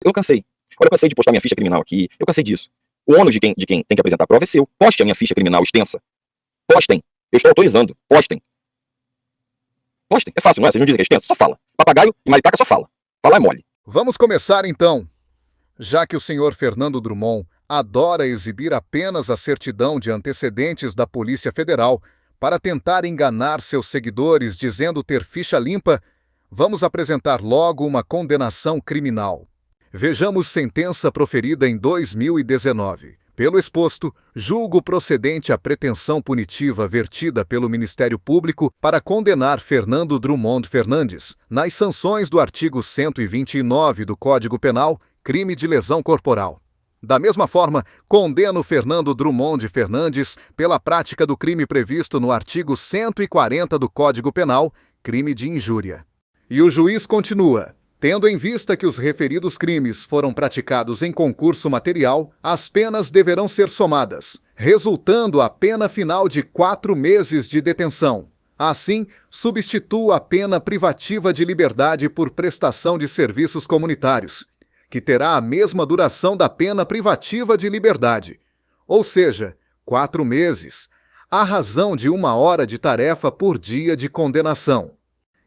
Eu cansei. Olha, eu cansei de postar minha ficha criminal aqui. Eu cansei disso. O ônus de quem tem que apresentar a prova é seu. Poste a minha ficha criminal extensa. Postem. Eu estou autorizando. Postem. Postem. É fácil, não é? Vocês não dizem que é extensa? Só fala. Papagaio e maritaca só fala. Falar é mole. Vamos começar então. Já que o senhor Fernando Drummond adora exibir apenas a certidão de antecedentes da Polícia Federal para tentar enganar seus seguidores dizendo ter ficha limpa, vamos apresentar logo uma condenação criminal. Vejamos sentença proferida em 2019. Pelo exposto, julgo procedente a pretensão punitiva vertida pelo Ministério Público para condenar Fernando Drummond Fernandes, nas sanções do artigo 129 do Código Penal, crime de lesão corporal. Da mesma forma, condeno Fernando Drummond Fernandes pela prática do crime previsto no artigo 140 do Código Penal, crime de injúria. E o juiz continua. Tendo em vista que os referidos crimes foram praticados em concurso material, as penas deverão ser somadas, resultando a pena final de 4 meses de detenção. Assim, substitua a pena privativa de liberdade por prestação de serviços comunitários, que terá a mesma duração da pena privativa de liberdade, ou seja, 4 meses, à razão de 1 hora de tarefa por dia de condenação.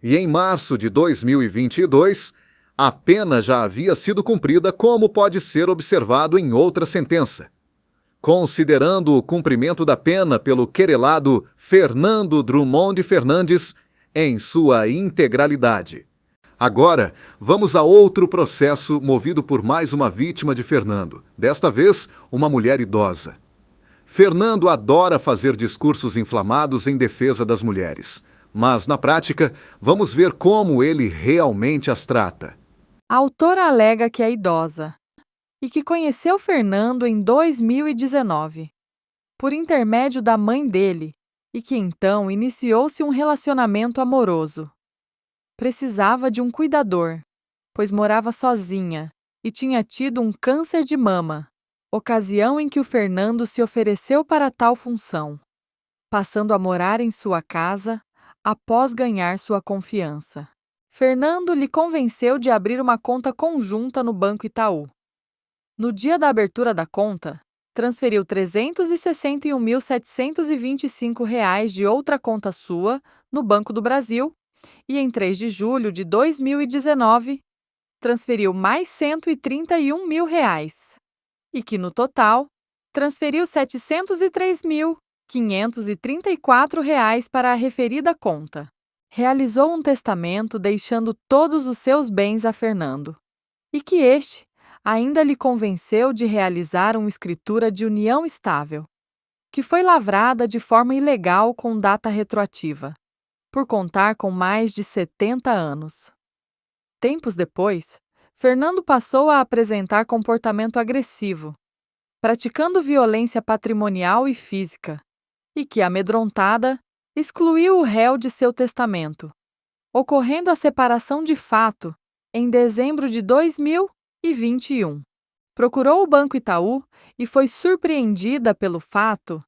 E em março de 2022, a pena já havia sido cumprida, como pode ser observado em outra sentença. Considerando o cumprimento da pena pelo querelado Fernando Drummond Fernandes em sua integralidade. Agora, vamos a outro processo movido por mais uma vítima de Fernando, desta vez uma mulher idosa. Fernando adora fazer discursos inflamados em defesa das mulheres, mas na prática, vamos ver como ele realmente as trata. A autora alega que é idosa e que conheceu Fernando em 2019, por intermédio da mãe dele, e que então iniciou-se um relacionamento amoroso. Precisava de um cuidador, pois morava sozinha e tinha tido um câncer de mama, ocasião em que o Fernando se ofereceu para tal função, passando a morar em sua casa após ganhar sua confiança. Fernando lhe convenceu de abrir uma conta conjunta no Banco Itaú. No dia da abertura da conta, transferiu R$ 361.725 de outra conta sua no Banco do Brasil e, em 3 de julho de 2019, transferiu mais R$ 131 mil e que, no total, transferiu R$ 703.534 para a referida conta. Realizou um testamento deixando todos os seus bens a Fernando, e que este ainda lhe convenceu de realizar uma escritura de união estável, que foi lavrada de forma ilegal com data retroativa, por contar com mais de 70 anos. Tempos depois, Fernando passou a apresentar comportamento agressivo, praticando violência patrimonial e física, e que, amedrontada, excluiu o réu de seu testamento, ocorrendo a separação de fato em dezembro de 2021. Procurou o Banco Itaú e foi surpreendida pelo fato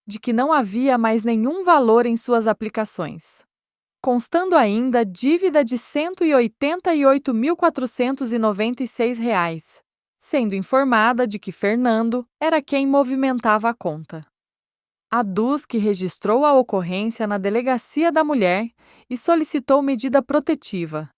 de que não havia mais nenhum valor em suas aplicações, constando ainda dívida de R$ 188.496, sendo informada de que Fernando era quem movimentava a conta. Aduz que registrou a ocorrência na Delegacia da Mulher e solicitou medida protetiva,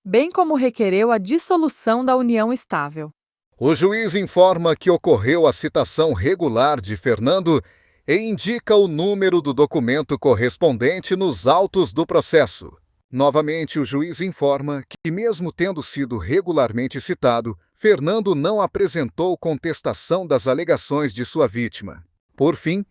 bem como requereu a dissolução da união estável. O juiz informa que ocorreu a citação regular de Fernando e indica o número do documento correspondente nos autos do processo. Novamente, o juiz informa que, mesmo tendo sido regularmente citado, Fernando não apresentou contestação das alegações de sua vítima. Por fim,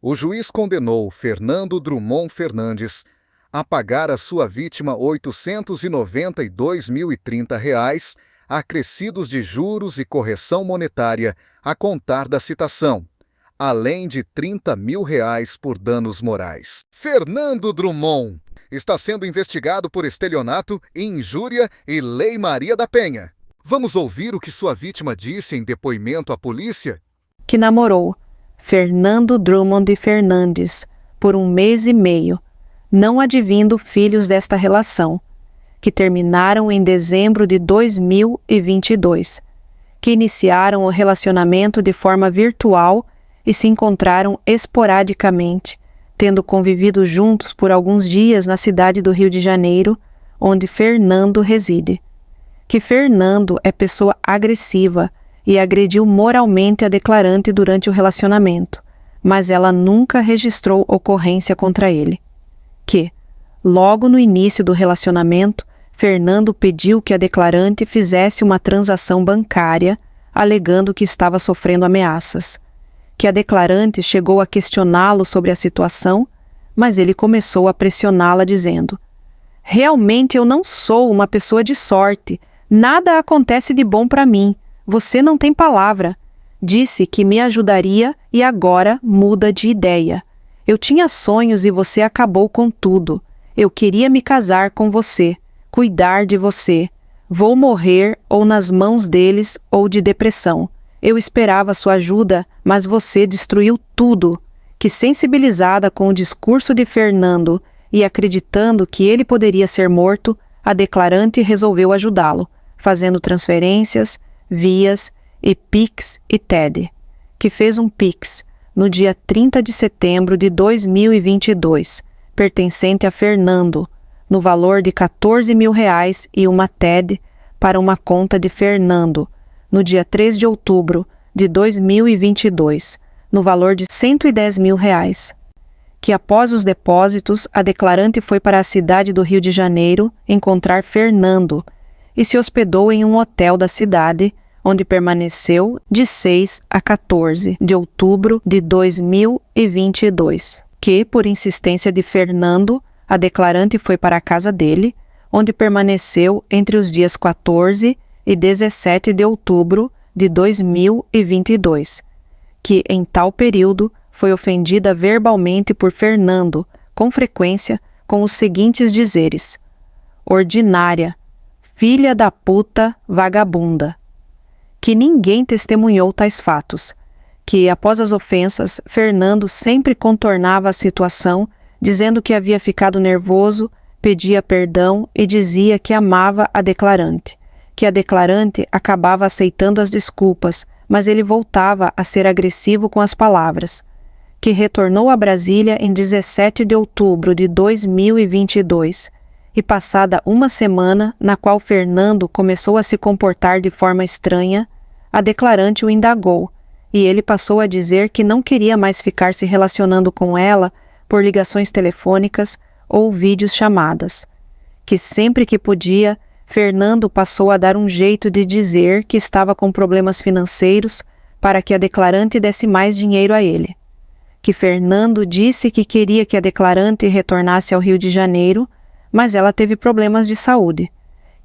o juiz condenou Fernando Drummond Fernandes a pagar à sua vítima R$ 892.030, acrescidos de juros e correção monetária a contar da citação, além de R$ 30 mil por danos morais. Fernando Drummond está sendo investigado por estelionato, injúria e Lei Maria da Penha. Vamos ouvir o que sua vítima disse em depoimento à polícia? Que namorou Fernando Drummond Fernandes por 1 mês e meio, não advindo filhos desta relação, que terminaram em dezembro de 2022, que iniciaram o relacionamento de forma virtual e se encontraram esporadicamente, tendo convivido juntos por alguns dias na cidade do Rio de Janeiro, onde Fernando reside. Que Fernando é pessoa agressiva e agrediu moralmente a declarante durante o relacionamento, mas ela nunca registrou ocorrência contra ele. Que, logo no início do relacionamento, Fernando pediu que a declarante fizesse uma transação bancária, alegando que estava sofrendo ameaças. Que a declarante chegou a questioná-lo sobre a situação, mas ele começou a pressioná-la dizendo: "Realmente eu não sou uma pessoa de sorte, nada acontece de bom para mim, você não tem palavra. Disse que me ajudaria e agora muda de ideia. Eu tinha sonhos e você acabou com tudo. Eu queria me casar com você, cuidar de você. Vou morrer ou nas mãos deles ou de depressão. Eu esperava sua ajuda, mas você destruiu tudo." Que, sensibilizada com o discurso de Fernando e acreditando que ele poderia ser morto, a declarante resolveu ajudá-lo, fazendo transferências, vias e Pix e TED. Que fez um Pix no dia 30 de setembro de 2022, pertencente a Fernando, no valor de R$14.000 e uma TED para uma conta de Fernando, no dia 3 de outubro de 2022, no valor de R$110.000. Que após os depósitos, a declarante foi para a cidade do Rio de Janeiro encontrar Fernando e se hospedou em um hotel da cidade, onde permaneceu de 6 a 14 de outubro de 2022. Que, por insistência de Fernando, a declarante foi para a casa dele, onde permaneceu entre os dias 14 e 17 de outubro de 2022. Que, em tal período, foi ofendida verbalmente por Fernando, com frequência, com os seguintes dizeres: "Ordinária, filha da puta, vagabunda." Que ninguém testemunhou tais fatos. Que, após as ofensas, Fernando sempre contornava a situação, dizendo que havia ficado nervoso, pedia perdão e dizia que amava a declarante. Que a declarante acabava aceitando as desculpas, mas ele voltava a ser agressivo com as palavras. Que retornou a Brasília em 17 de outubro de 2022 e, passada uma semana, na qual Fernando começou a se comportar de forma estranha, a declarante o indagou, e ele passou a dizer que não queria mais ficar se relacionando com ela por ligações telefônicas ou vídeos chamadas. Que sempre que podia, Fernando passou a dar um jeito de dizer que estava com problemas financeiros para que a declarante desse mais dinheiro a ele. Que Fernando disse que queria que a declarante retornasse ao Rio de Janeiro, mas ela teve problemas de saúde.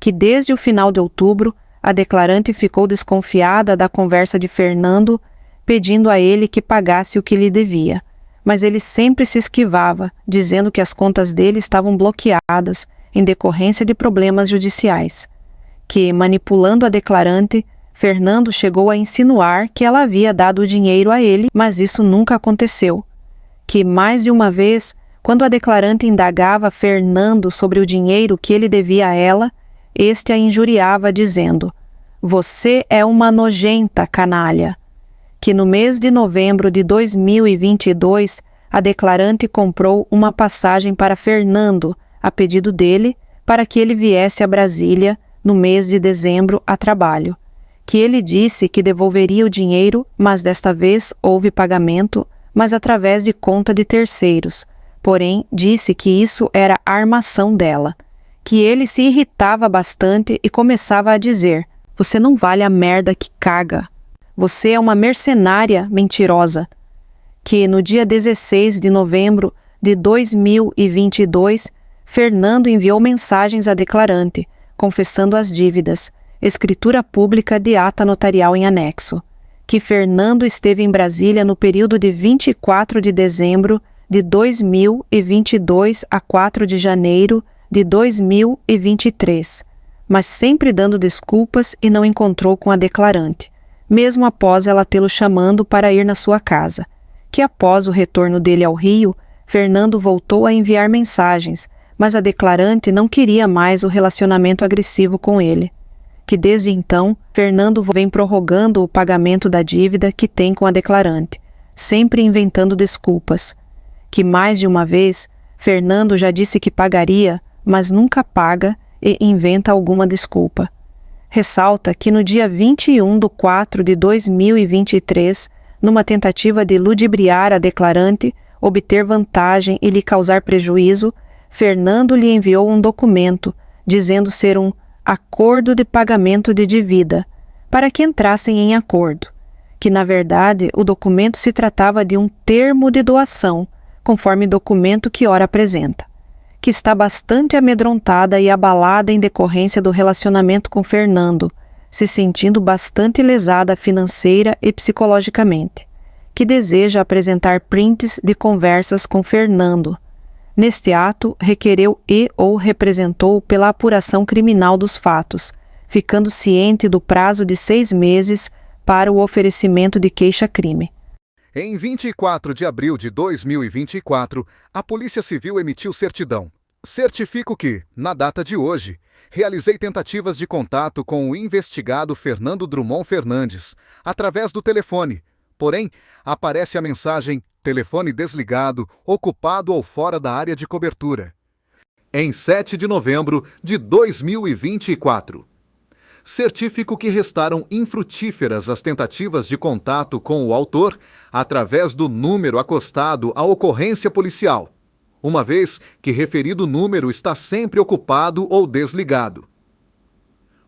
Que desde o final de outubro, a declarante ficou desconfiada da conversa de Fernando, pedindo a ele que pagasse o que lhe devia. Mas ele sempre se esquivava, dizendo que as contas dele estavam bloqueadas em decorrência de problemas judiciais. Que, manipulando a declarante, Fernando chegou a insinuar que ela havia dado o dinheiro a ele, mas isso nunca aconteceu. Que, mais de uma vez, quando a declarante indagava Fernando sobre o dinheiro que ele devia a ela, este a injuriava dizendo: "Você é uma nojenta canalha." Que no mês de novembro de 2022, a declarante comprou uma passagem para Fernando, a pedido dele, para que ele viesse a Brasília no mês de dezembro a trabalho. Que ele disse que devolveria o dinheiro, mas desta vez houve pagamento, mas através de conta de terceiros. Porém, disse que isso era armação dela. Que ele se irritava bastante e começava a dizer: "Você não vale a merda que caga. Você é uma mercenária mentirosa." Que no dia 16 de novembro de 2022, Fernando enviou mensagens à declarante, confessando as dívidas, escritura pública de ata notarial em anexo. Que Fernando esteve em Brasília no período de 24 de dezembro de 2022 a 4 de janeiro de 2023, mas sempre dando desculpas e não encontrou com a declarante, mesmo após ela tê-lo chamando para ir na sua casa. Que após o retorno dele ao Rio, Fernando voltou a enviar mensagens, mas a declarante não queria mais o relacionamento agressivo com ele. que desde então Fernando vem prorrogando o pagamento da dívida que tem com a declarante, sempre inventando desculpas. Que mais de uma vez Fernando já disse que pagaria, mas nunca paga e inventa alguma desculpa. Ressalta que no dia 21/4/2023, numa tentativa de ludibriar a declarante, obter vantagem e lhe causar prejuízo, Fernando lhe enviou um documento dizendo ser um acordo de pagamento de dívida, para que entrassem em acordo, que na verdade o documento se tratava de um termo de doação, conforme documento que ora apresenta, que está bastante amedrontada e abalada em decorrência do relacionamento com Fernando, se sentindo bastante lesada financeira e psicologicamente, que deseja apresentar prints de conversas com Fernando. Neste ato, requereu ou representou pela apuração criminal dos fatos, ficando ciente do prazo de 6 meses para o oferecimento de queixa-crime. Em 24 de abril de 2024, a Polícia Civil emitiu certidão. Certifico que, na data de hoje, realizei tentativas de contato com o investigado Fernando Drummond Fernandes, através do telefone. Porém, aparece a mensagem telefone desligado, ocupado ou fora da área de cobertura. Em 7 de novembro de 2024. Certifico que restaram infrutíferas as tentativas de contato com o autor através do número acostado à ocorrência policial, uma vez que referido número está sempre ocupado ou desligado.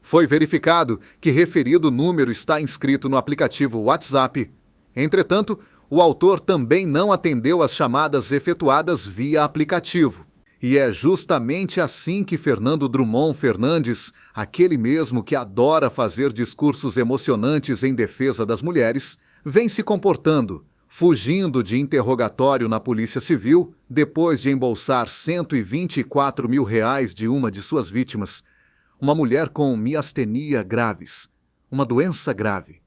Foi verificado que referido número está inscrito no aplicativo WhatsApp. Entretanto, o autor também não atendeu às chamadas efetuadas via aplicativo. E é justamente assim que Fernando Drummond Fernandes, aquele mesmo que adora fazer discursos emocionantes em defesa das mulheres, vem se comportando, fugindo de interrogatório na Polícia Civil, depois de embolsar R$124 mil de uma de suas vítimas, uma mulher com miastenia graves, uma doença grave.